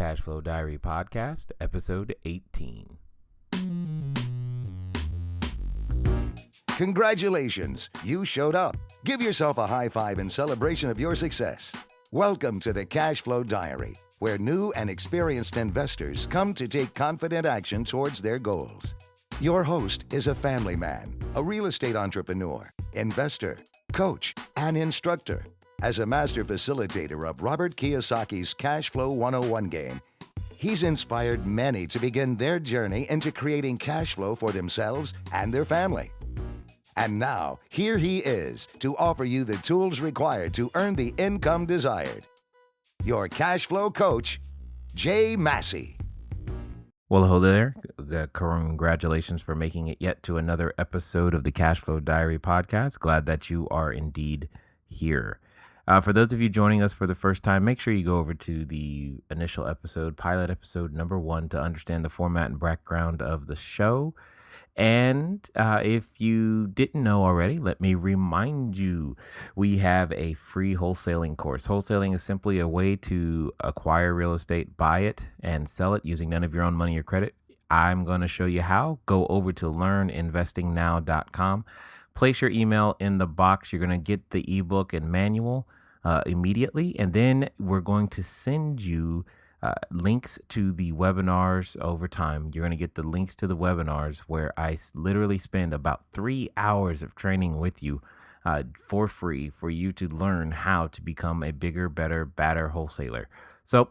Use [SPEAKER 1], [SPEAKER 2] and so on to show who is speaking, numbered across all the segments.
[SPEAKER 1] Cashflow Diary Podcast, episode 18.
[SPEAKER 2] Congratulations, you showed up. Give yourself a high five in celebration of your success. Welcome to the Cashflow Diary, where new and experienced investors come to take confident action towards their goals. Your host is a family man, a real estate entrepreneur, investor, coach, and instructor. As a master facilitator of Robert Kiyosaki's Cashflow 101 game, he's inspired many to begin their journey into creating cash flow for themselves and their family. And now, here he is to offer you the tools required to earn the income desired. Your cash flow coach, Jay Massey.
[SPEAKER 1] Well, hello there. Congratulations for making it yet to another episode of the Cashflow Diary Podcast. Glad that you are indeed here. For those of you joining us for the first time, make sure you go over to the initial episode, pilot episode number 1, to understand the format and background of the show. And if you didn't know already, let me remind you, we have a free wholesaling course. Wholesaling is simply a way to acquire real estate, buy it, and sell it using none of your own money or credit. I'm going to show you how. Go over to learninvestingnow.com. Place your email in the box. You're going to get the ebook and manual immediately, and then we're going to send you links to the webinars over time. You're going to get the links to the webinars where I literally spend about 3 hours of training with you for free for you to learn how to become a bigger, better, badder wholesaler. So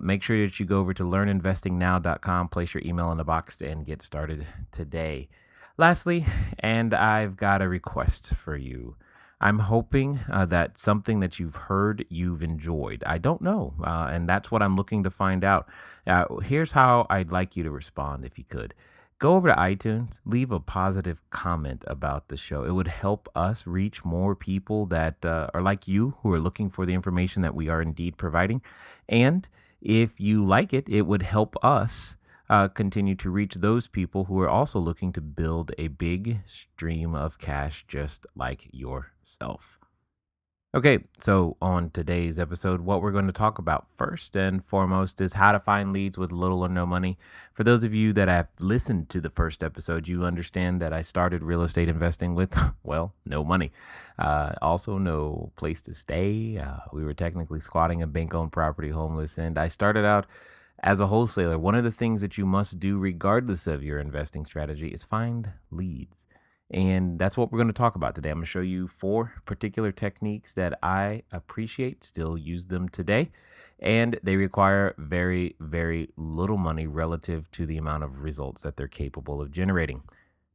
[SPEAKER 1] make sure that you go over to learninvestingnow.com, place your email in the box, and get started today. Lastly, and I've got a request for you. I'm hoping that something that you've heard, you've enjoyed. I don't know, and that's what I'm looking to find out. Here's how I'd like you to respond if you could. Go over to iTunes, leave a positive comment about the show. It would help us reach more people that are like you, who are looking for the information that we are indeed providing. And if you like it, it would help us continue to reach those people who are also looking to build a big stream of cash just like yourself. Okay, so on today's episode, what we're going to talk about first and foremost is how to find leads with little or no money. For those of you that have listened to the first episode, you understand that I started real estate investing with, well, no money. Also no place to stay. We were technically squatting a bank-owned property, homeless, and I started out as a wholesaler. One of the things that you must do regardless of your investing strategy is find leads. And that's what we're going to talk about today. I'm going to show you 4 particular techniques that I appreciate, still use them today, and they require very, very little money relative to the amount of results that they're capable of generating.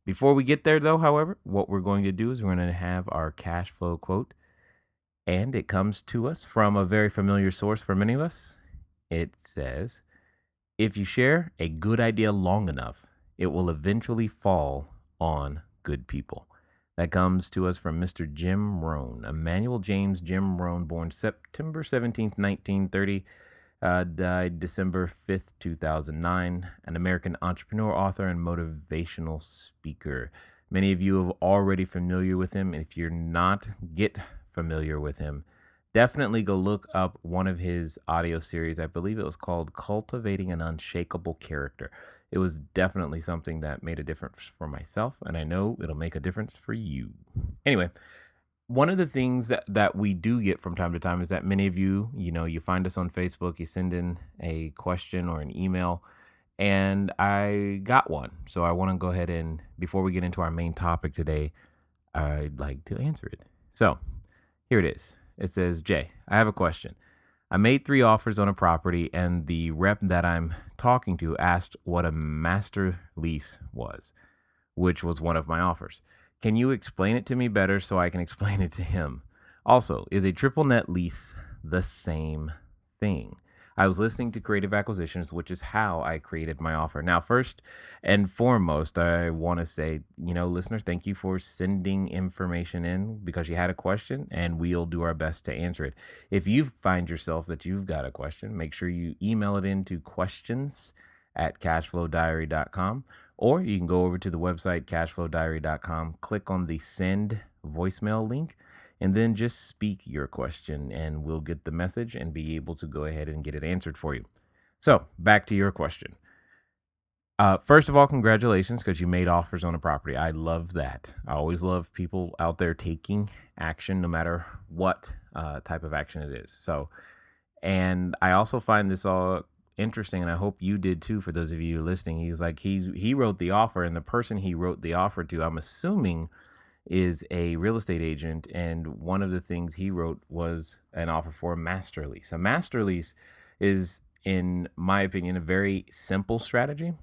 [SPEAKER 1] Before we get there, though, however, what we're going to do is we're going to have our cash flow quote, and it comes to us from a very familiar source for many of us. It says, "If you share a good idea long enough, it will eventually fall on good people." That comes to us from Mr. Jim Rohn, Emmanuel James Jim Rohn, born September 17th, 1930, died December 5th, 2009, an American entrepreneur, author, and motivational speaker. Many of you are already familiar with him. If you're not, get familiar with him. Definitely go look up one of his audio series. I believe it was called Cultivating an Unshakable Character. It was definitely something that made a difference for myself, and I know it'll make a difference for you. Anyway, one of the things that we do get from time to time is that many of you, you find us on Facebook, you send in a question or an email, and I got one. So I want to go ahead and, before we get into our main topic today, I'd like to answer it. So here it is. It says, "Jay, I have a question. I made 3 offers on a property, and the rep that I'm talking to asked what a master lease was, which was one of my offers. Can you explain it to me better so I can explain it to him? Also, is a triple net lease the same thing?" I was listening to Creative Acquisitions, which is how I created my offer. Now, first and foremost, I want to say, listeners, thank you for sending information in because you had a question, and we'll do our best to answer it. If you find yourself that you've got a question, make sure you email it in to questions@cashflowdiary.com, or you can go over to the website, cashflowdiary.com, click on the send voicemail link, and then just speak your question, and we'll get the message and be able to go ahead and get it answered for you. So back to your question. First of all, congratulations because you made offers on a property. I love that. I always love people out there taking action, no matter what type of action it is. So, and I also find this all interesting, and I hope you did too. For those of you listening, he wrote the offer, and the person he wrote the offer to, I'm assuming, is a real estate agent, and one of the things he wrote was an offer for a master lease. A master lease is, in my opinion, a very simple strategy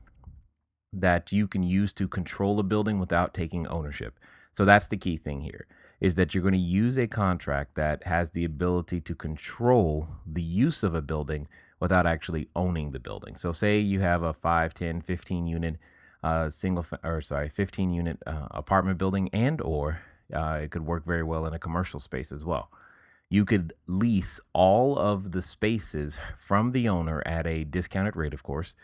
[SPEAKER 1] that you can use to control a building without taking ownership. So that's the key thing here, is that you're going to use a contract that has the ability to control the use of a building without actually owning the building. So say you have a 5, 10, 15 unit 15 unit apartment building, and or it could work very well in a commercial space as well. You could lease all of the spaces from the owner at a discounted rate, of course,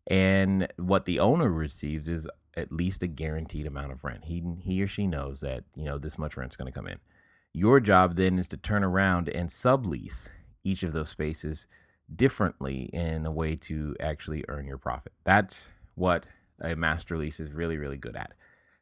[SPEAKER 1] and what the owner receives is at least a guaranteed amount of rent. He or she knows that, this much rent's going to come in. Your job then is to turn around and sublease each of those spaces differently in a way to actually earn your profit. That's what a master lease is really, really good at.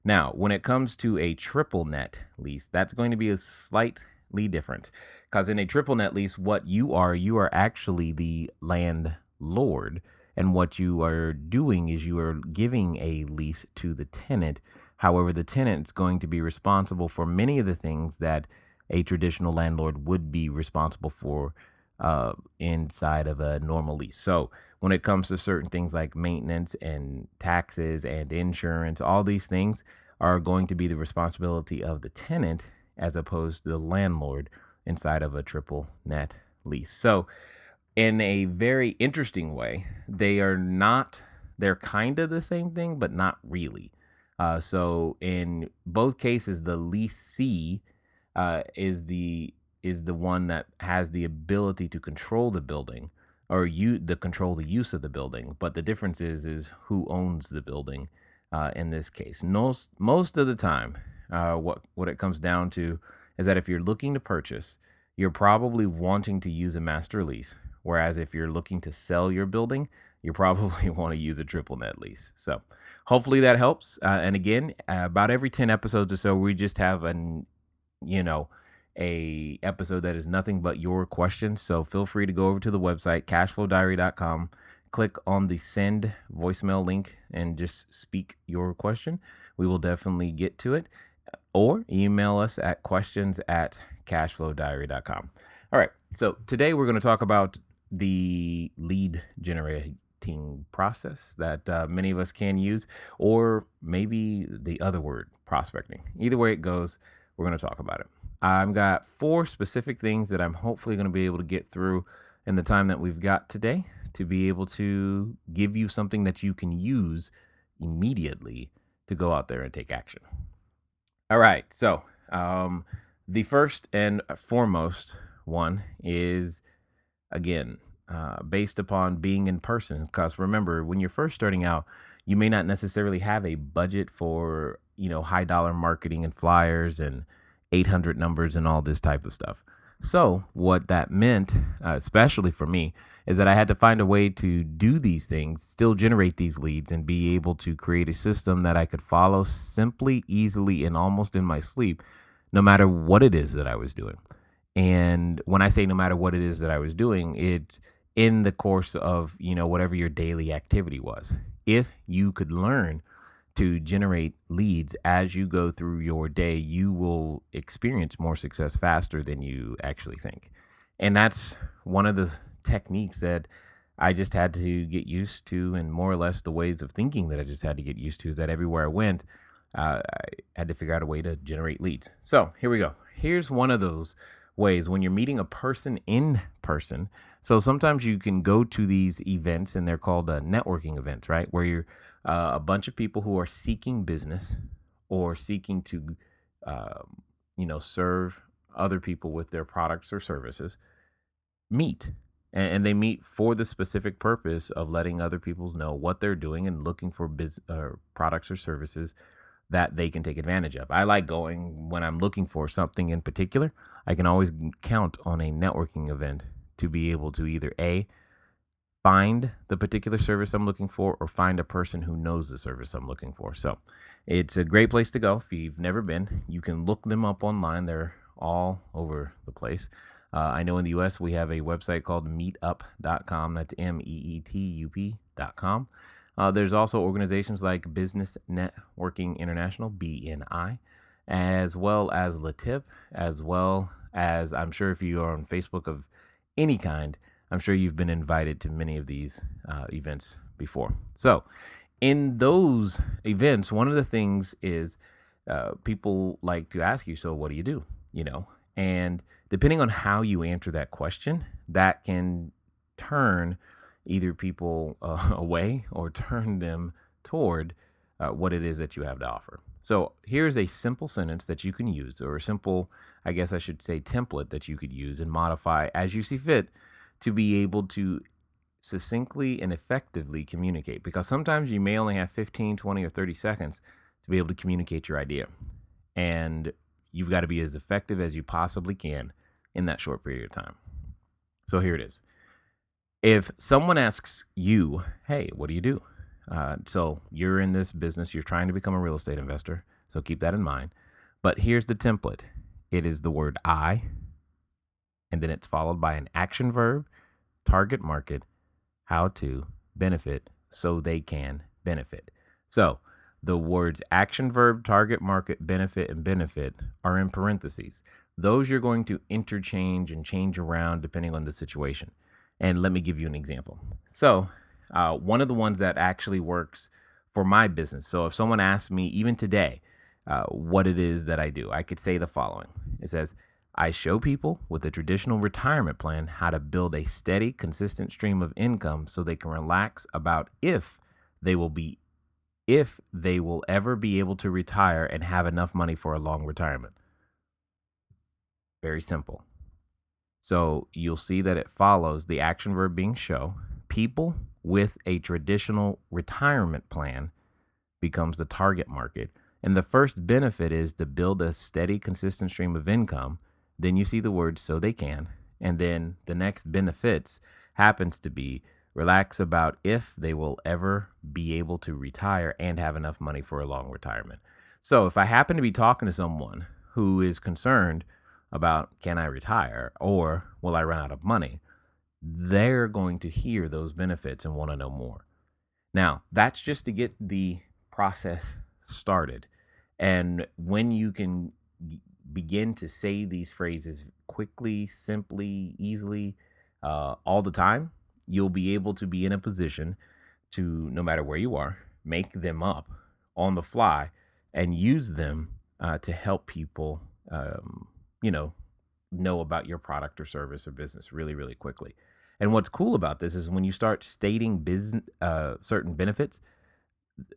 [SPEAKER 1] Now, when it comes to a triple net lease, that's going to be a slightly different, because in a triple net lease, what you are actually the landlord. And what you are doing is you are giving a lease to the tenant. However, the tenant is going to be responsible for many of the things that a traditional landlord would be responsible for inside of a normal lease. So when it comes to certain things like maintenance and taxes and insurance, all these things are going to be the responsibility of the tenant as opposed to the landlord inside of a triple net lease. So in a very interesting way, they're kind of the same thing, but not really. So in both cases, the leasee is the one that has the ability to control the building, or control the use of the building. But the difference is who owns the building. In this case, most of the time, what it comes down to is that if you're looking to purchase, you're probably wanting to use a master lease. Whereas if you're looking to sell your building, you probably want to use a triple net lease. So hopefully that helps. And again, about every 10 episodes or so, we just have a episode that is nothing but your questions. So feel free to go over to the website, cashflowdiary.com, click on the send voicemail link and just speak your question. We will definitely get to it, or email us at questions@cashflowdiary.com. All right. So today we're going to talk about the lead generating process that many of us can use, or maybe the other word, prospecting. Either way it goes, we're going to talk about it. I've got 4 specific things that I'm hopefully going to be able to get through in the time that we've got today to be able to give you something that you can use immediately to go out there and take action. All right. So the first and foremost one is, again, based upon being in person. Because remember, when you're first starting out, you may not necessarily have a budget for, high dollar marketing and flyers and 800 numbers and all this type of stuff. So what that meant, especially for me, is that I had to find a way to do these things, still generate these leads, and be able to create a system that I could follow simply, easily, and almost in my sleep, no matter what it is that I was doing. And when I say no matter what it is that I was doing, it's in the course of, whatever your daily activity was. If you could learn to generate leads as you go through your day, you will experience more success faster than you actually think. And that's one of the techniques that I just had to get used to, and more or less the ways of thinking that I just had to get used to, is that everywhere I went, I had to figure out a way to generate leads. So here we go. Here's one of those ways when you're meeting a person in person. So sometimes you can go to these events, and they're called networking events, right? Where you're a bunch of people who are seeking business or seeking to, serve other people with their products or services, meet. And they meet for the specific purpose of letting other people know what they're doing and looking for products or services that they can take advantage of. I like going when I'm looking for something in particular. I can always count on a networking event to be able to either A, find the particular service I'm looking for or find a person who knows the service I'm looking for. So it's a great place to go. If you've never been, you can look them up online. They're all over the place. I know in the US, we have a website called meetup.com. That's meetup.com. There's also organizations like Business Networking International, BNI, as well as LaTip, as well as I'm sure if you are on Facebook of any kind, I'm sure you've been invited to many of these events before. So in those events, one of the things is people like to ask you, so what do you do? And depending on how you answer that question, that can turn either people away or turn them toward what it is that you have to offer. So here's a simple sentence that you can use, or a simple, I guess I should say, template that you could use and modify as you see fit to be able to succinctly and effectively communicate. Because sometimes you may only have 15, 20, or 30 seconds to be able to communicate your idea. And you've got to be as effective as you possibly can in that short period of time. So here it is. If someone asks you, hey, what do you do? So you're in this business, you're trying to become a real estate investor. So keep that in mind. But here's the template. It is the word I, and then it's followed by an action verb, target market, how to, benefit, so they can benefit. So the words action verb, target market, benefit, and benefit are in parentheses. Those you're going to interchange and change around depending on the situation. And let me give you an example. So one of the ones that actually works for my business. So if someone asks me, even today, what it is that I do, I could say the following. It says, I show people with a traditional retirement plan how to build a steady, consistent stream of income so they can relax about if they will ever be able to retire and have enough money for a long retirement. Very simple. So you'll see that it follows the action verb being show. People with a traditional retirement plan becomes the target market. And the first benefit is to build a steady, consistent stream of income. Then you see the word so they can. And then the next benefits happens to be relax about if they will ever be able to retire and have enough money for a long retirement. So if I happen to be talking to someone who is concerned about can I retire or will I run out of money, they're going to hear those benefits and want to know more. Now, that's just to get the process started. And when you can begin to say these phrases quickly, simply, easily, all the time, you'll be able to be in a position to, no matter where you are, make them up on the fly and use them to help people, know about your product or service or business really, really quickly. And what's cool about this is when you start stating certain benefits,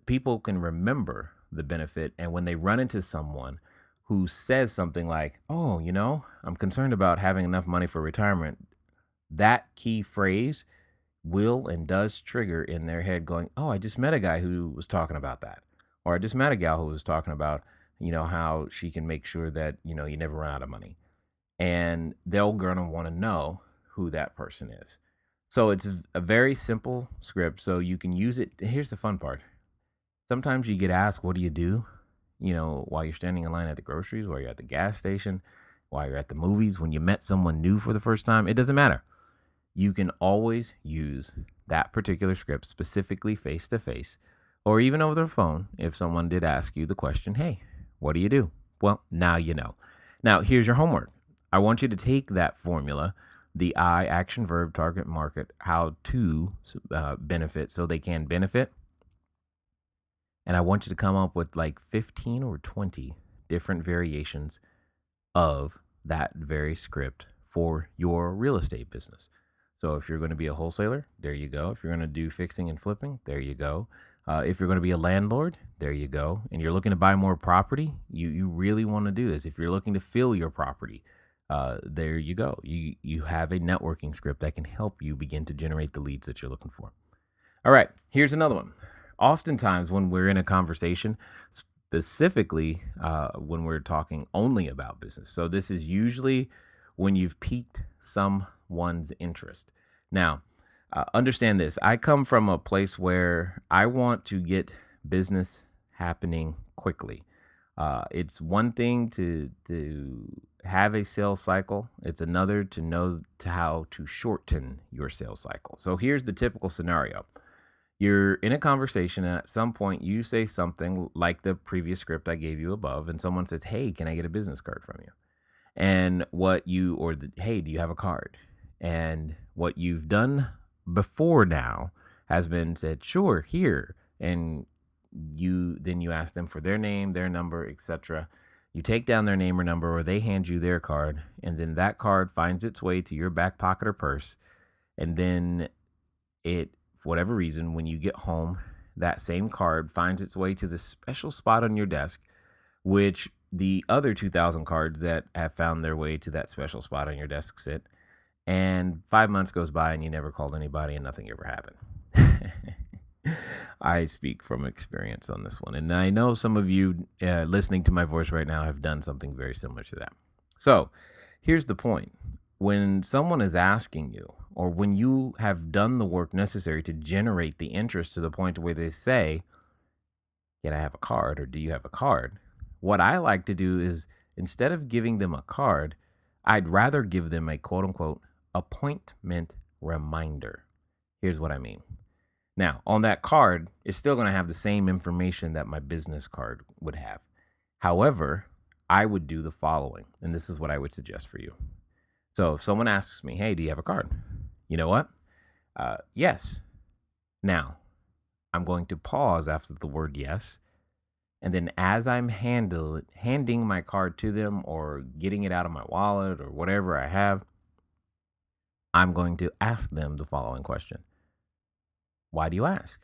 [SPEAKER 1] people can remember the benefit. And when they run into someone who says something like, oh, I'm concerned about having enough money for retirement, that key phrase will and does trigger in their head going, oh, I just met a guy who was talking about that. Or I just met a gal who was talking about, how she can make sure that, you never run out of money. And they're going to want to know who that person is. So it's a very simple script. So you can use it. Here's the fun part. Sometimes you get asked, what do you do? While you're standing in line at the groceries, while you're at the gas station, while you're at the movies, when you met someone new for the first time, it doesn't matter. You can always use that particular script specifically face to face or even over the phone if someone did ask you the question, hey, what do you do? Well, now you know. Now, here's your homework. I want you to take that formula, the I, action, verb, target, market, how to benefit so they can benefit. And I want you to come up with like 15 or 20 different variations of that very script for your real estate business. So if you're going to be a wholesaler, there you go. If you're going to do fixing and flipping, there you go. If you're going to be a landlord, there you go. And you're looking to buy more property, you really want to do this. If you're looking to fill your property, there you go. You have a networking script that can help you begin to generate the leads that you're looking for. All right, here's another one. Oftentimes when we're in a conversation, specifically when we're talking only about business. So this is usually when you've piqued someone's interest. Now, Understand this. I come from a place where I want to get business happening quickly. It's one thing to have a sales cycle. It's another to know to how to shorten your sales cycle. So here's the typical scenario. You're in a conversation, and at some point you say something like the previous script I gave you above, and someone says, "Hey, can I get a business card from you?" And what you, or the, "Hey, do you have a card?" And what you've done before now has been said, "Sure, here." And you ask them for their name, their number, etc. You take down their name or number, or they hand you their card, and then that card finds its way to your back pocket or purse. And then it, for whatever reason, when you get home, that same card finds its way to the special spot on your desk, which the other 2,000 cards that have found their way to that special spot on your desk sit. And 5 months goes by and you never called anybody and nothing ever happened. I speak from experience on this one. And I know some of you listening to my voice right now have done something very similar to that. So here's the point. When someone is asking you, or when you have done the work necessary to generate the interest to the point where they say, "Can I have a card?" or "Do you have a card?" What I like to do is, instead of giving them a card, I'd rather give them a quote unquote appointment reminder. Here's what I mean. Now, on that card, it's still going to have the same information that my business card would have. However, I would do the following, and this is what I would suggest for you. So if someone asks me, "Hey, do you have a card?" You know what? Yes. Now, I'm going to pause after the word yes. And then as I'm handing my card to them or getting it out of my wallet or whatever I have, I'm going to ask them the following question. Why do you ask?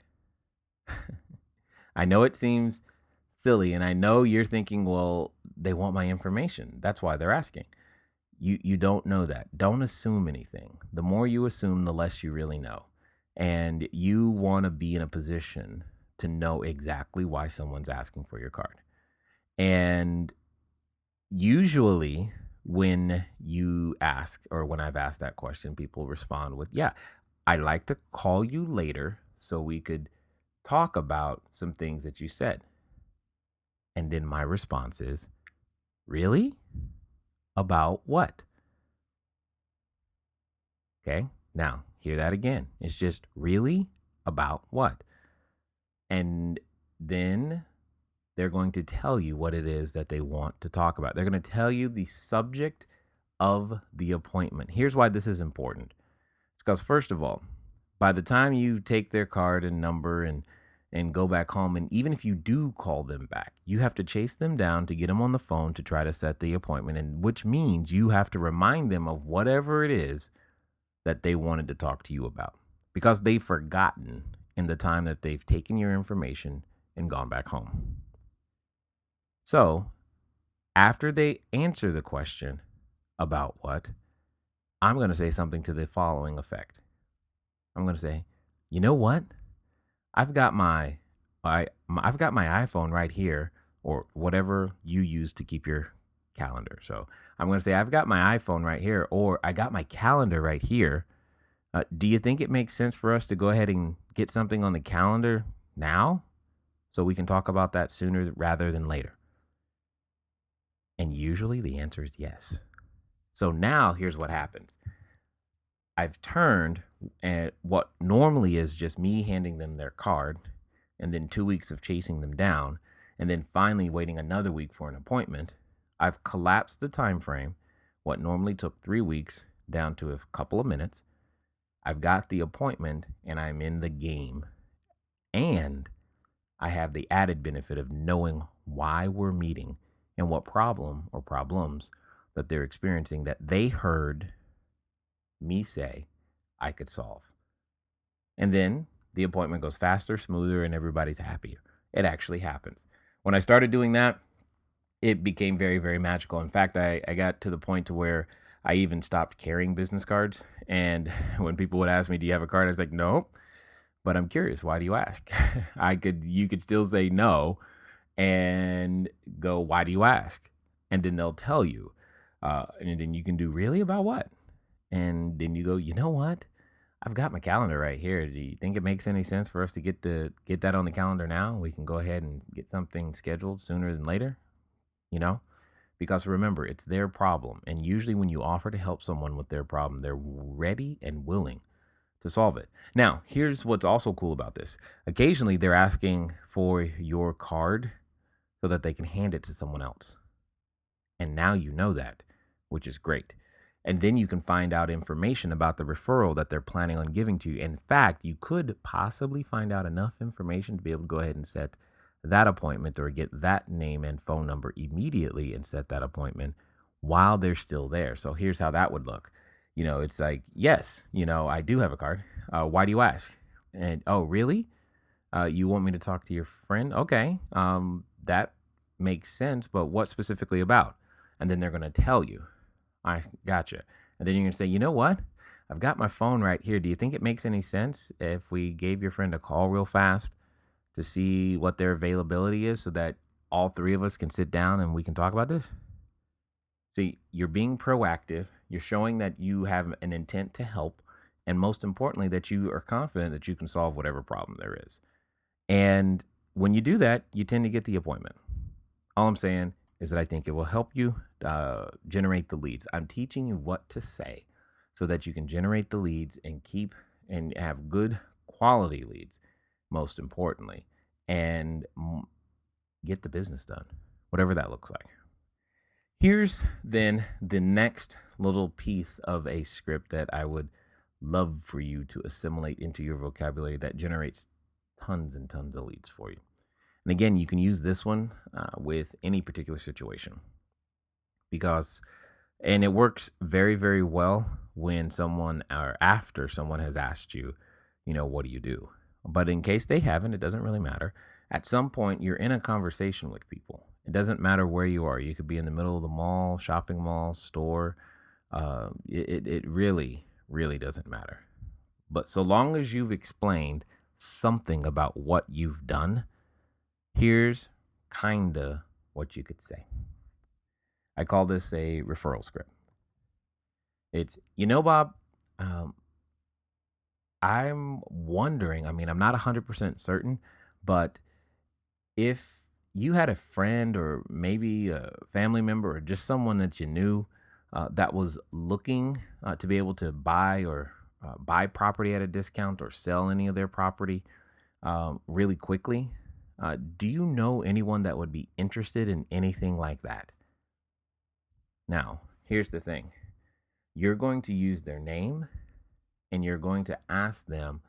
[SPEAKER 1] I know it seems silly, and I know you're thinking, well, they want my information. That's why they're asking. You don't know that. Don't assume anything. The more you assume, the less you really know. And you want to be in a position to know exactly why someone's asking for your card. And usually when you ask, or when I've asked that question, people respond with, "Yeah, I'd like to call you later so we could talk about some things that you said." And then my response is, "Really? About what?" Okay. Now, hear that again. It's just, "Really? About what?" And then they're going to tell you what it is that they want to talk about. They're going to tell you the subject of the appointment. Here's why this is important. It's because, first of all, by the time you take their card and number and go back home, and even if you do call them back, you have to chase them down to get them on the phone to try to set the appointment, and which means you have to remind them of whatever it is that they wanted to talk to you about, because they've forgotten in the time that they've taken your information and gone back home. So after they answer the question about what, I'm going to say something to the following effect. I'm going to say, "You know what? I've got my iPhone right here," or whatever you use to keep your calendar. So I'm going to say, "I've got my iPhone right here," or "I got my calendar right here. Do you think it makes sense for us to go ahead and get something on the calendar now so we can talk about that sooner rather than later?" And usually the answer is yes. So now here's what happens. I've turned at what normally is just me handing them their card, and then 2 weeks of chasing them down, and then finally waiting another week for an appointment. I've collapsed the time frame, what normally took 3 weeks, down to a couple of minutes. I've got the appointment and I'm in the game. And I have the added benefit of knowing why we're meeting and what problem or problems that they're experiencing that they heard me say I could solve. And then the appointment goes faster, smoother, and everybody's happier. It actually happens. When I started doing that, it became very, very magical. In fact, I got to the point to where I even stopped carrying business cards. And when people would ask me, "Do you have a card?" I was like, "No, but I'm curious. Why do you ask?" You could still say no and go, "Why do you ask?" And then they'll tell you. And then you can do, "Really? About what?" And then you go, "You know what? I've got my calendar right here. Do you think it makes any sense for us to get that on the calendar now? We can go ahead and get something scheduled sooner than later, you know? Because remember, it's their problem. And usually when you offer to help someone with their problem, they're ready and willing to solve it. Now, here's what's also cool about this. Occasionally they're asking for your card so that they can hand it to someone else. And now you know that, which is great. And then you can find out information about the referral that they're planning on giving to you. In fact, you could possibly find out enough information to be able to go ahead and set that appointment or get that name and phone number immediately and set that appointment while they're still there. So here's how that would look. It's like, yes, I do have a card. Why do you ask? And, oh, really? You want me to talk to your friend? Okay. That makes sense, but what specifically about? And then they're going to tell you. I gotcha. And then you're going to say, you know what? I've got my phone right here. Do you think it makes any sense if we gave your friend a call real fast to see what their availability is so that all three of us can sit down and we can talk about this? See, you're being proactive. You're showing that you have an intent to help. And most importantly, that you are confident that you can solve whatever problem there is. And when you do that, you tend to get the appointment. All I'm saying is that I think it will help you generate the leads. I'm teaching you what to say so that you can generate the leads and keep and have good quality leads, most importantly, and get the business done, whatever that looks like. Here's then the next little piece of a script that I would love for you to assimilate into your vocabulary that generates tons and tons of leads for you. And again, you can use this one with any particular situation and it works very, very well when someone or after someone has asked you, what do you do? But in case they haven't, it doesn't really matter. At some point, you're in a conversation with people. It doesn't matter where you are. You could be in the middle of the mall, shopping mall, store. It really, really doesn't matter. But so long as you've explained something about what you've done, here's kinda what you could say. I call this a referral script. It's, Bob, I'm wondering, I'm not 100% certain, but if you had a friend or maybe a family member or just someone that you knew that was looking to be able to buy property at a discount or sell any of their property really quickly, do you know anyone that would be interested in anything like that? Now, here's the thing. You're going to use their name and you're going to ask them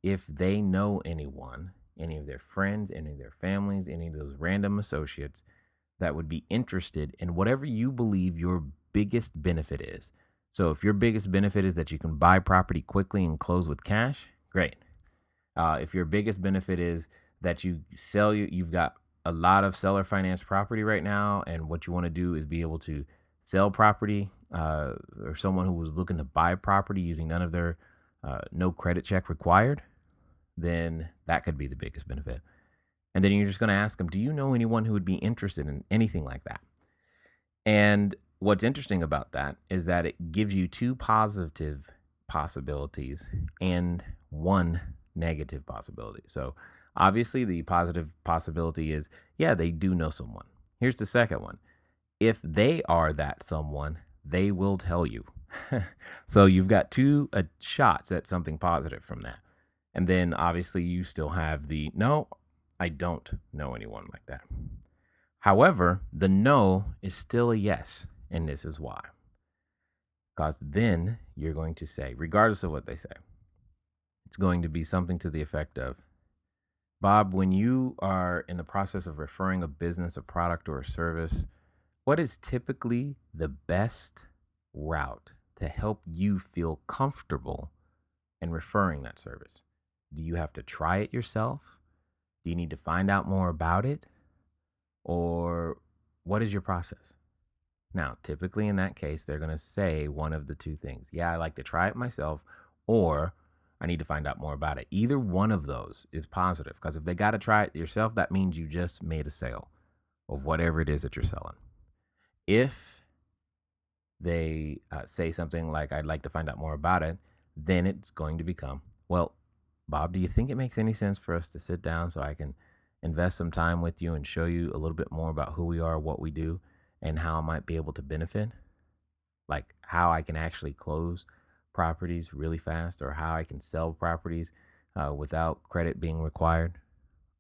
[SPEAKER 1] if they know anyone, any of their friends, any of their families, any of those random associates that would be interested in whatever you believe your biggest benefit is. So if your biggest benefit is that you can buy property quickly and close with cash, great. If your biggest benefit is that you've got a lot of seller finance property right now, and what you want to do is be able to sell property, or someone who was looking to buy property using none of their no credit check required, then that could be the biggest benefit. And then you're just going to ask them, do you know anyone who would be interested in anything like that? And what's interesting about that is that it gives you two positive possibilities and one negative possibility. So obviously the positive possibility is, yeah, they do know someone. Here's the second one. If they are that someone, they will tell you. So you've got two shots at something positive from that. And then obviously you still have the no, I don't know anyone like that. However, the no is still a yes. And this is why. Because then you're going to say, regardless of what they say, it's going to be something to the effect of, Bob, when you are in the process of referring a business, a product, or a service, what is typically the best route to help you feel comfortable in referring that service? Do you have to try it yourself? Do you need to find out more about it? Or what is your process? Now, typically in that case, they're going to say one of the two things. Yeah, I like to try it myself, or I need to find out more about it. Either one of those is positive, because if they got to try it yourself, that means you just made a sale of whatever it is that you're selling. If they say something like, I'd like to find out more about it, then it's going to become, well, Bob, do you think it makes any sense for us to sit down so I can invest some time with you and show you a little bit more about who we are, what we do, and how I might be able to benefit? Like how I can actually close properties really fast or how I can sell properties without credit being required.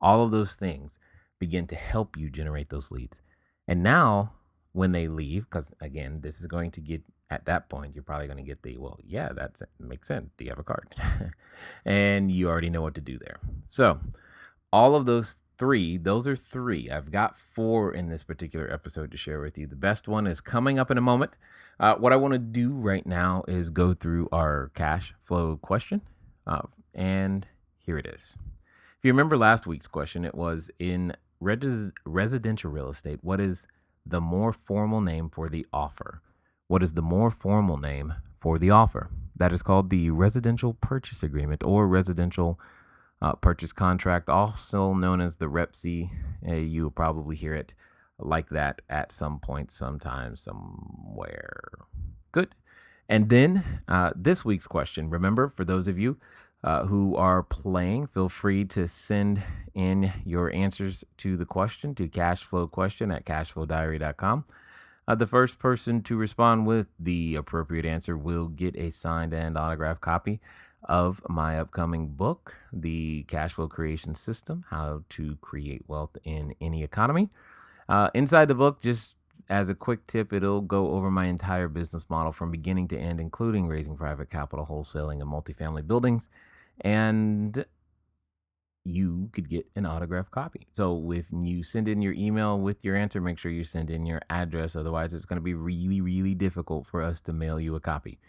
[SPEAKER 1] All of those things begin to help you generate those leads. And now, when they leave, because again, this is going to get at that point, you're probably going to get the, well, yeah, that makes sense. Do you have a card? And you already know what to do there. So, all of those are three. I've got four in this particular episode to share with you. The best one is coming up in a moment. What I want to do right now is go through our cash flow question. And here it is. If you remember last week's question, it was in residential real estate, what is the more formal name for the offer? What is the more formal name for the offer? That is called the residential purchase agreement or residential purchase contract, also known as the REPC. You'll probably hear it like that at some point, sometime, somewhere. Good. And then this week's question, remember, for those of you who are playing, feel free to send in your answers to the question to cashflowquestion@cashflowdiary.com. The first person to respond with the appropriate answer will get a signed and autographed copy of my upcoming book, The Cashflow Creation System: How to Create Wealth in Any Economy. Inside the book, just as a quick tip, it'll go over my entire business model from beginning to end, including raising private capital, wholesaling, and multifamily buildings. And you could get an autographed copy. So if you send in your email with your answer, make sure you send in your address. Otherwise, it's going to be really, really difficult for us to mail you a copy.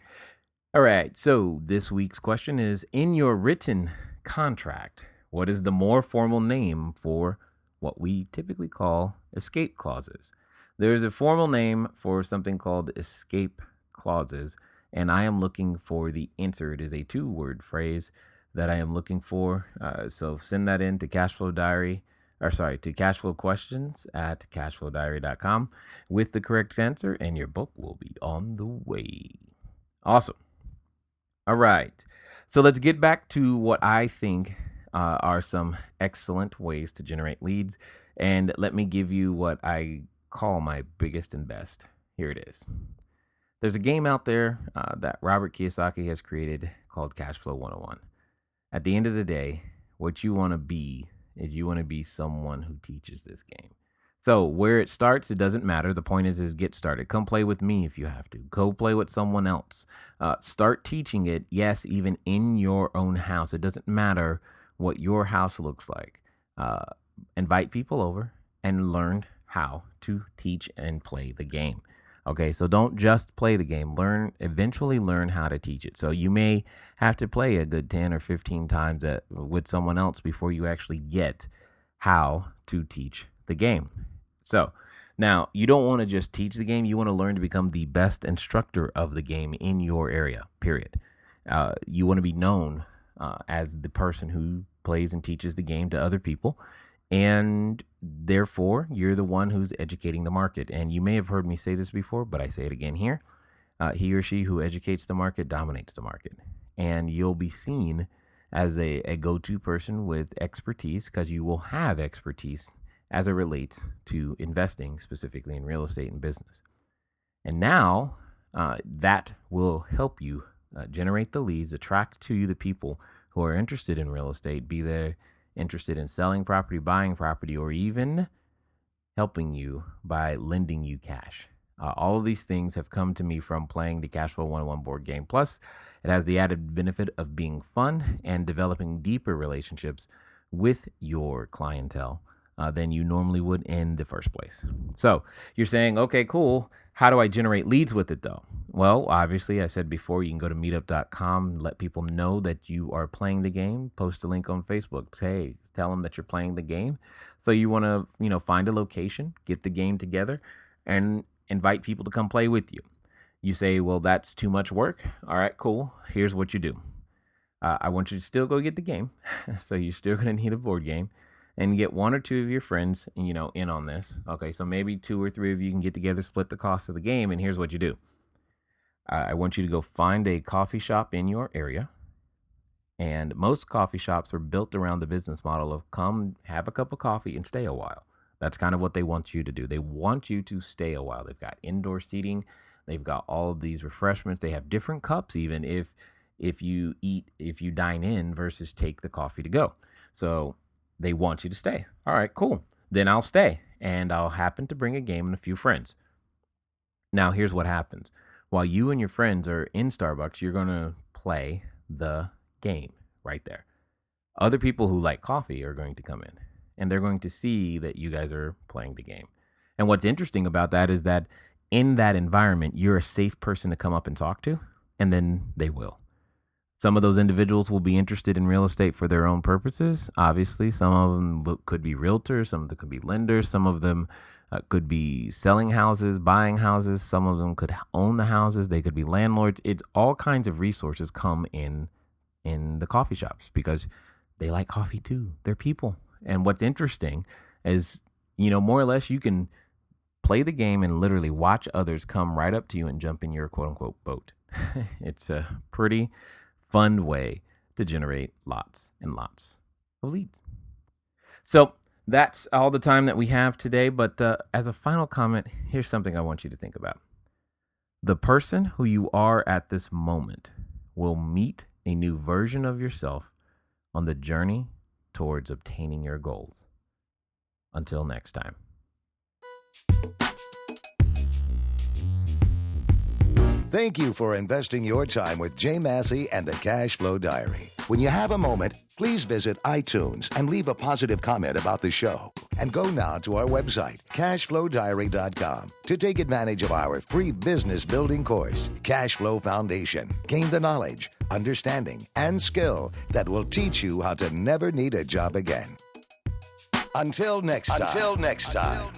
[SPEAKER 1] All right. So this week's question is, in your written contract, what is the more formal name for what we typically call escape clauses? There is a formal name for something called escape clauses, and I am looking for the answer. It is a 2-word phrase that I am looking for. So send that in to to cashflowquestions@cashflowdiary.com with the correct answer, and your book will be on the way. Awesome. All right. So let's get back to what I think are some excellent ways to generate leads. And let me give you what I call my biggest and best. Here it is. There's a game out there that Robert Kiyosaki has created called Cashflow 101. At the end of the day, what you want to be is you want to be someone who teaches this game. So where it starts, it doesn't matter. The point is get started. Come play with me if you have to. Go play with someone else. Start teaching it, yes, even in your own house. It doesn't matter what your house looks like. Invite people over and learn how to teach and play the game. Okay, so don't just play the game. Eventually learn how to teach it. So you may have to play a good 10 or 15 times with someone else before you actually get how to teach the game. So now you don't want to just teach the game. You want to learn to become the best instructor of the game in your area, period. You want to be known as the person who plays and teaches the game to other people. And therefore, you're the one who's educating the market. And you may have heard me say this before, but I say it again here. He or she who educates the market dominates the market. And you'll be seen as a go-to person with expertise, because you will have expertise as it relates to investing, specifically in real estate and business. And now that will help you generate the leads, attract to you the people who are interested in real estate, be they interested in selling property, buying property, or even helping you by lending you cash. All of these things have come to me from playing the Cashflow 101 board game. Plus, it has the added benefit of being fun and developing deeper relationships with your clientele than you normally would in the first place. So you're saying, okay, cool. How do I generate leads with it though? Well, obviously, I said before, you can go to meetup.com, let people know that you are playing the game, post a link on Facebook. Hey, tell them that you're playing the game. So you want to, find a location, get the game together, and invite people to come play with you. You say, well, that's too much work. All right, cool. Here's what you do. I want you to still go get the game. So you're still going to need a board game. And get 1 or 2 of your friends, in on this. Okay, so maybe 2 or 3 of you can get together, split the cost of the game, and here's what you do. I want you to go find a coffee shop in your area. And most coffee shops are built around the business model of come have a cup of coffee and stay a while. That's kind of what they want you to do. They want you to stay a while. They've got indoor seating. They've got all of these refreshments. They have different cups even if you dine in versus take the coffee to go. So they want you to stay. All right, cool. Then I'll stay and I'll happen to bring a game and a few friends. Now, here's what happens. While you and your friends are in Starbucks, you're going to play the game right there. Other people who like coffee are going to come in and they're going to see that you guys are playing the game. And what's interesting about that is that in that environment, you're a safe person to come up and talk to, and then they will. Some of those individuals will be interested in real estate for their own purposes. Obviously, some of them could be realtors, some of them could be lenders, some of them could be selling houses, buying houses, some of them could own the houses, they could be landlords. It's all kinds of resources come in the coffee shops because they like coffee too. They're people. And what's interesting is, more or less you can play the game and literally watch others come right up to you and jump in your quote unquote boat. It's a pretty fun way to generate lots and lots of leads. So that's all the time that we have today. But as a final comment, here's something I want you to think about. The person who you are at this moment will meet a new version of yourself on the journey towards obtaining your goals. Until next time.
[SPEAKER 2] Thank you for investing your time with Jay Massey and the Cash Flow Diary. When you have a moment, please visit iTunes and leave a positive comment about the show. And go now to our website, CashFlowDiary.com, to take advantage of our free business building course, Cash Flow Foundation. Gain the knowledge, understanding, and skill that will teach you how to never need a job again. Until next time.